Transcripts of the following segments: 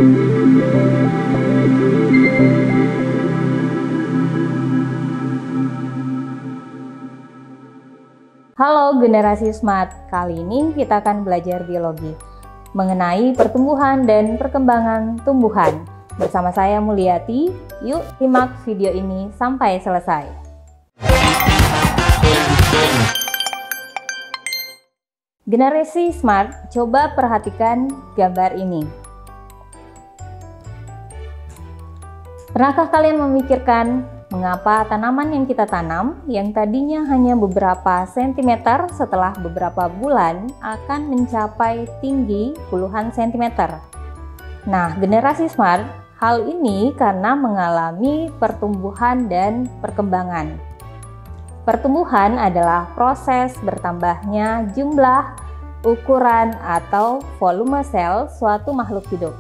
Halo generasi smart, kali ini kita akan belajar biologi mengenai pertumbuhan dan perkembangan tumbuhan. Bersama saya Mulyati, yuk simak video ini sampai selesai. Generasi smart, coba perhatikan gambar ini. Pernahkah kalian memikirkan mengapa tanaman yang kita tanam yang tadinya hanya beberapa sentimeter setelah beberapa bulan akan mencapai tinggi puluhan sentimeter? Nah, generasi smart, hal ini karena mengalami pertumbuhan dan perkembangan. Pertumbuhan adalah proses bertambahnya jumlah, ukuran, atau volume sel suatu makhluk hidup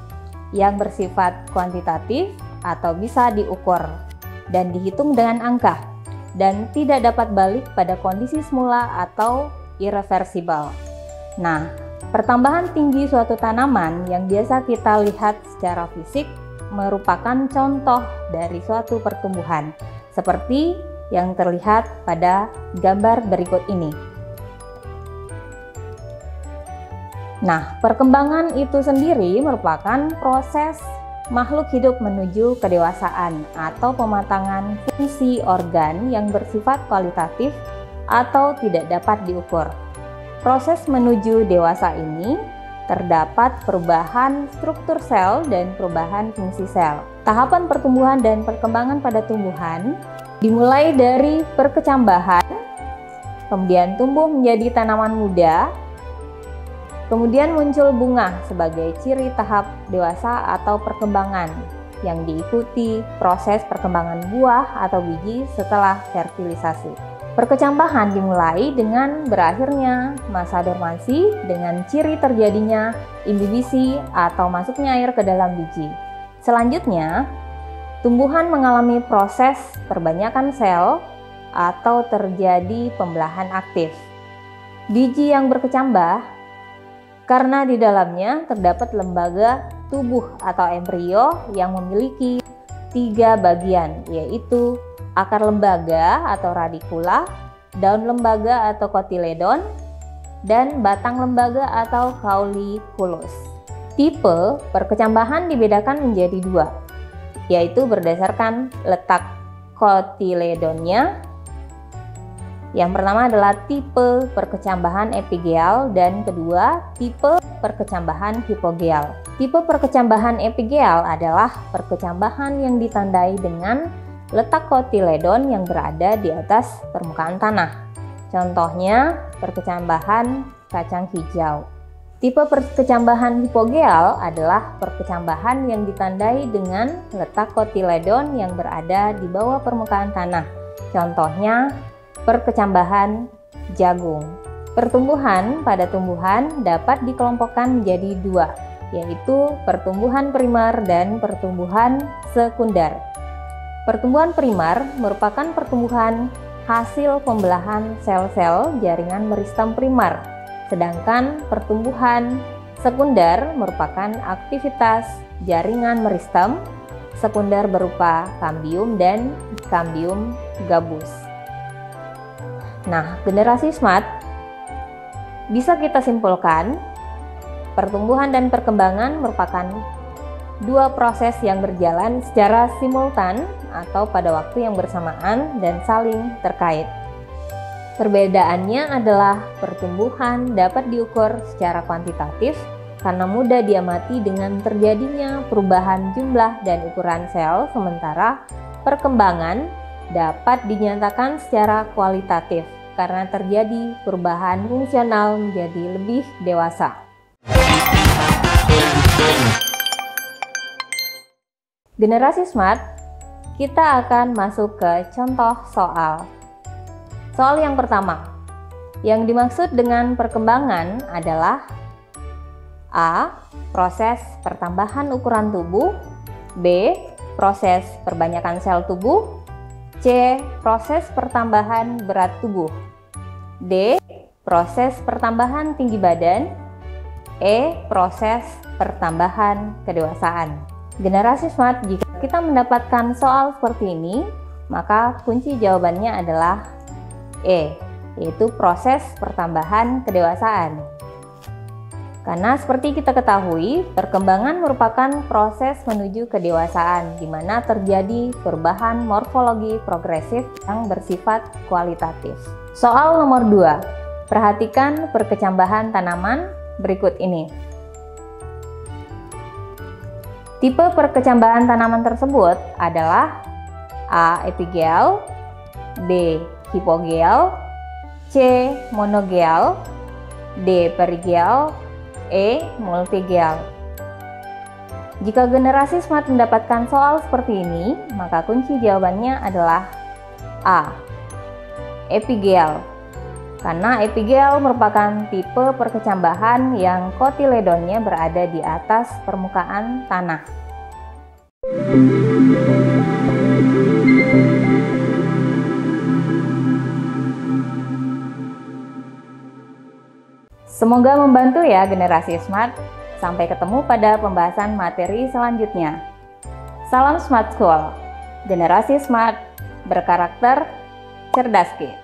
yang bersifat kuantitatif atau bisa diukur dan dihitung dengan angka, dan tidak dapat balik pada kondisi semula atau irreversibel. Nah, pertambahan tinggi suatu tanaman yang biasa kita lihat secara fisik merupakan contoh dari suatu pertumbuhan, seperti yang terlihat pada gambar berikut ini. Nah, perkembangan itu sendiri merupakan proses makhluk hidup menuju kedewasaan atau pematangan fungsi organ yang bersifat kualitatif atau tidak dapat diukur. Proses menuju dewasa ini terdapat perubahan struktur sel dan perubahan fungsi sel. Tahapan pertumbuhan dan perkembangan pada tumbuhan dimulai dari perkecambahan, kemudian tumbuh menjadi tanaman muda, kemudian muncul bunga sebagai ciri tahap dewasa atau perkembangan yang diikuti proses perkembangan buah atau biji setelah fertilisasi. Perkecambahan dimulai dengan berakhirnya masa dormansi dengan ciri terjadinya imbibisi atau masuknya air ke dalam biji. Selanjutnya, tumbuhan mengalami proses perbanyakan sel atau terjadi pembelahan aktif. Biji yang berkecambah karena di dalamnya terdapat lembaga tubuh atau embrio yang memiliki 3 bagian, yaitu akar lembaga atau radikula, daun lembaga atau kotiledon, dan batang lembaga atau cauliculus. Tipe perkecambahan dibedakan menjadi 2, yaitu berdasarkan letak kotiledonnya. Yang pertama adalah tipe perkecambahan epigeal dan kedua tipe perkecambahan hipogeal. Tipe perkecambahan epigeal adalah perkecambahan yang ditandai dengan letak kotiledon yang berada di atas permukaan tanah. Contohnya perkecambahan kacang hijau. Tipe perkecambahan hipogeal adalah perkecambahan yang ditandai dengan letak kotiledon yang berada di bawah permukaan tanah. Contohnya perkecambahan jagung. Pertumbuhan pada tumbuhan dapat dikelompokkan menjadi 2, yaitu pertumbuhan primer dan pertumbuhan sekunder. Pertumbuhan primer merupakan pertumbuhan hasil pembelahan sel-sel jaringan meristem primer, sedangkan pertumbuhan sekunder merupakan aktivitas jaringan meristem sekunder berupa kambium dan kambium gabus. Nah, generasi smart bisa kita simpulkan pertumbuhan dan perkembangan merupakan 2 proses yang berjalan secara simultan atau pada waktu yang bersamaan dan saling terkait. Perbedaannya adalah pertumbuhan dapat diukur secara kuantitatif karena mudah diamati dengan terjadinya perubahan jumlah dan ukuran sel, sementara perkembangan dapat dinyatakan secara kualitatif karena terjadi perubahan fungsional menjadi lebih dewasa. Generasi smart, kita akan masuk ke contoh soal. Soal yang pertama, yang dimaksud dengan perkembangan adalah A. Proses pertambahan ukuran tubuh, B. Proses perbanyakan sel tubuh, C. Proses pertambahan berat tubuh, D. Proses pertambahan tinggi badan, E. Proses pertambahan kedewasaan. Generasi smart, jika kita mendapatkan soal seperti ini, maka kunci jawabannya adalah E, yaitu proses pertambahan kedewasaan. Karena seperti kita ketahui, perkembangan merupakan proses menuju kedewasaan, di mana terjadi perubahan morfologi progresif yang bersifat kualitatif. Soal nomor 2. Perhatikan perkecambahan tanaman berikut ini. Tipe perkecambahan tanaman tersebut adalah A. Epigel, B. Hipogel, C. Monogel, D. Perigel, E. Multigel. Jika generasi smart mendapatkan soal seperti ini, maka kunci jawabannya adalah A. Epigel. Karena epigel merupakan tipe perkecambahan yang kotiledonnya berada di atas permukaan tanah. Semoga membantu ya generasi smart. Sampai ketemu pada pembahasan materi selanjutnya. Salam Smart School. Generasi smart berkarakter cerdas kids.